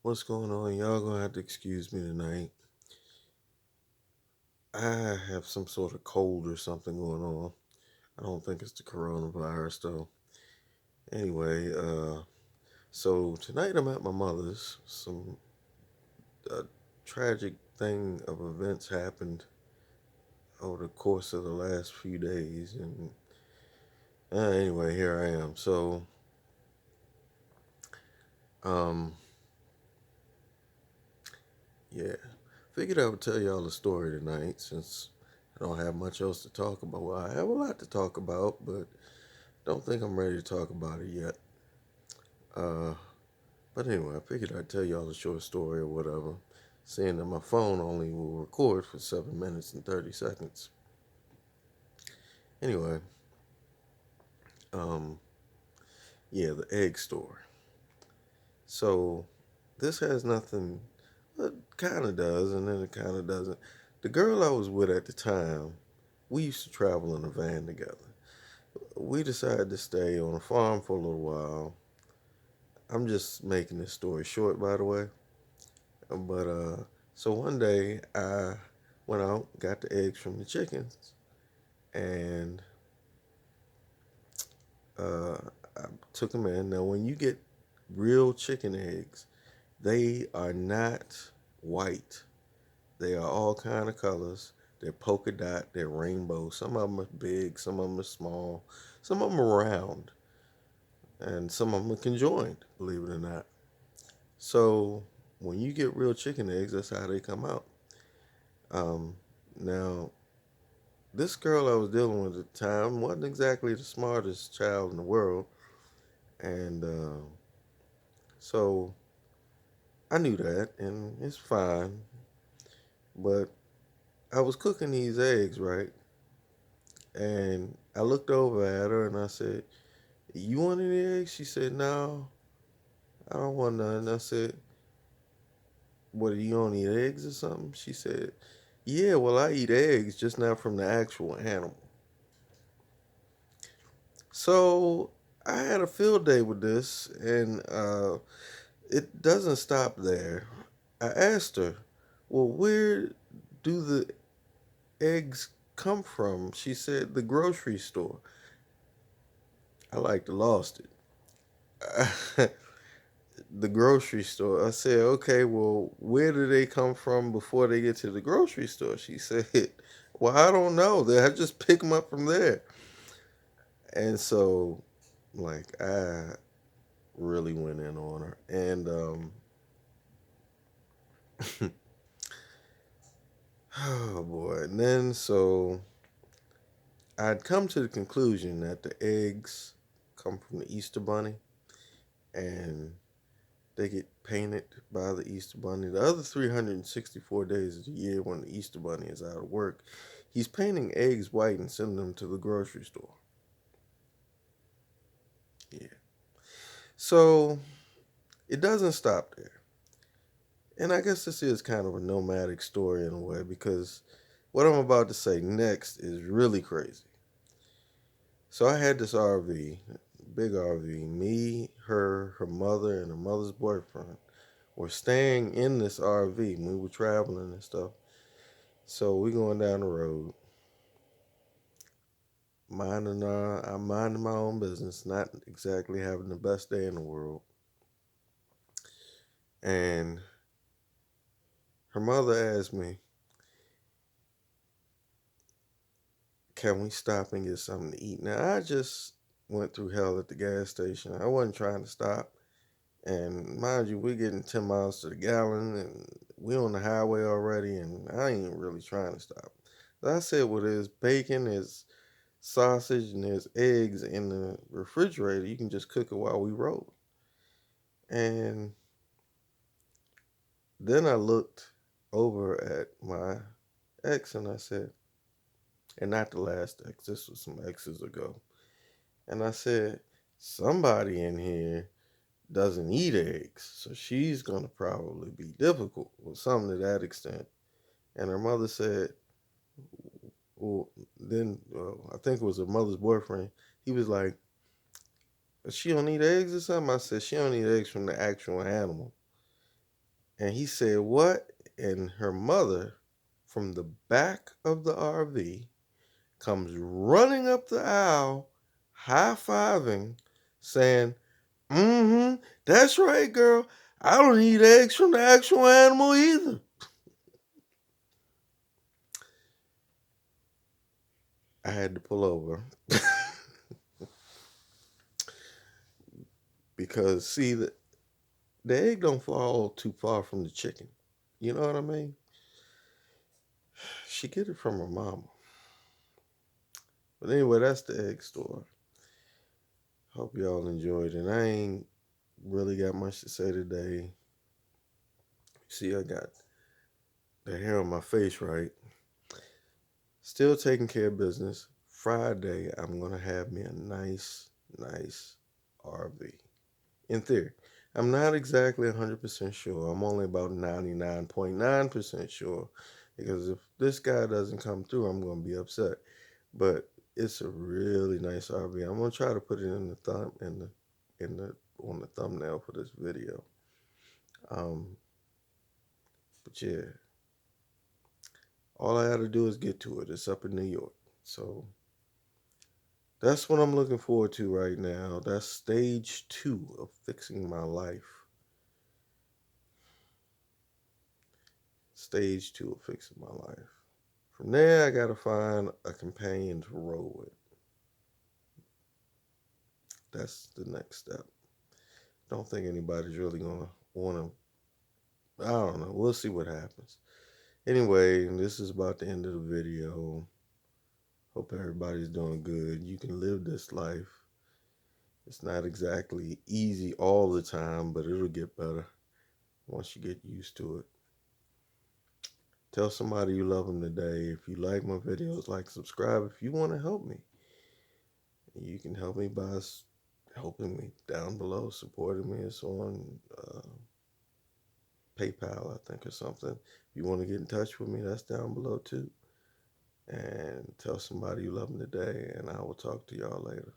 What's going on? Y'all gonna have to excuse me tonight. I have some sort of cold or something going on. I don't think it's the coronavirus though. Anyway, so tonight I'm at my mother's. Some tragic thing of events happened over the course of the last few days, and anyway, here I am. So, um, yeah, figured I would tell y'all a story tonight since I don't have much else to talk about. Well, I have a lot to talk about, but don't think I'm ready to talk about it yet. Uh, but anyway, I figured I'd tell y'all a short story or whatever, seeing that my phone only will record for 7 minutes and 30 seconds. Anyway, um, yeah, the egg store. So, this has nothing, it kind of does, and then it kind of doesn't. The girl I was with at the time, we used to travel in a van together. We decided to stay on a farm for a little while. I'm just making this story short, by the way. But so one day I went out, got the eggs from the chickens, and uh, I took them in. Now, when you get real chicken eggs, they are not white. They are all kind of colors. They're polka dot. They're rainbow. Some of them are big. Some of them are small. Some of them are round, and some of them are conjoined. Believe it or not. So when you get real chicken eggs, that's how they come out. Um, Now, this girl I was dealing with at the time wasn't exactly the smartest child in the world, and so I knew that, and it's fine. But I was cooking these eggs, right? And I looked over at her and I said, "You want any eggs?" She said, "No, I don't want none." I said, "What, do you don't eat eggs or something?" She said, "Yeah, well, I eat eggs, just not from the actual animal." So I had a field day with this, and it doesn't stop there. I asked her, "Well, where do the eggs come from?" She said, "The grocery store." I like to lost it. The grocery store. I said, "Okay, well, where do they come from before they get to the grocery store?" She said, "Well, I don't know. I just pick them up from there." And so, like, I really went in on her. And, oh boy. And then, so I'd come to the conclusion that the eggs come from the Easter Bunny and they get painted by the Easter Bunny. The other 364 days of the year when the Easter Bunny is out of work, he's painting eggs white and sending them to the grocery store. Yeah. So it doesn't stop there. And I guess this is kind of a nomadic story in a way because what I'm about to say next is really crazy. So I had this RV, big RV. Me, her mother, and her mother's boyfriend were staying in this RV. We were traveling and stuff. So we going down the road, I'm minding my own business, not exactly having the best day in the world. And her mother asked me, "Can we stop and get something to eat?" Now I just went through hell at the gas station. I wasn't trying to stop. And mind you, we're getting 10 miles to the gallon and we're on the highway already, and I ain't really trying to stop. So I said, "Well, there's bacon, there's sausage, and there's eggs in the refrigerator. You can just cook it while we roll." And then I looked over at my ex and I said, and not the last ex, this was some exes ago. And I said, "Somebody in here doesn't eat eggs, so she's gonna probably be difficult," or something to that extent. And her mother said, well, then I think it was her mother's boyfriend. He was like, "She don't eat eggs or something?" I said, "She don't eat eggs from the actual animal." And he said, "What?" And her mother, from the back of the RV, comes running up the aisle, high fiving, saying, "Mm hmm, that's right, girl. I don't eat eggs from the actual animal either." I had to pull over because, see, the egg don't fall too far from the chicken. You know what I mean? She get it from her mama. But anyway, that's the egg store. Hope y'all enjoyed it. I ain't really got much to say today. See, I got the hair on my face right. Still taking care of business. Friday, I'm going to have me a nice RV. In theory. I'm not exactly 100% sure. I'm only about 99.9% sure. Because if this guy doesn't come through, I'm going to be upset. But it's a really nice RV. I'm going to try to put it in the on the thumbnail for this video. Um, but yeah, all I got to do is get to it. It's up in New York. So that's what I'm looking forward to right now. That's stage 2 of fixing my life. Stage 2 of fixing my life. From there, I got to find a companion to roll with. That's the next step. Don't think anybody's really going to want to. I don't know. We'll see what happens. Anyway, this is about the end of the video. Hope everybody's doing good. You can live this life. It's not exactly easy all the time, but it'll get better once you get used to it. Tell somebody you love them today. If you like my videos, like, subscribe. If you want to help me, you can help me by helping me down below, supporting me. It's on PayPal, I think, or something. If you want to get in touch with me, that's down below too. And tell somebody you love them today, and I will talk to y'all later.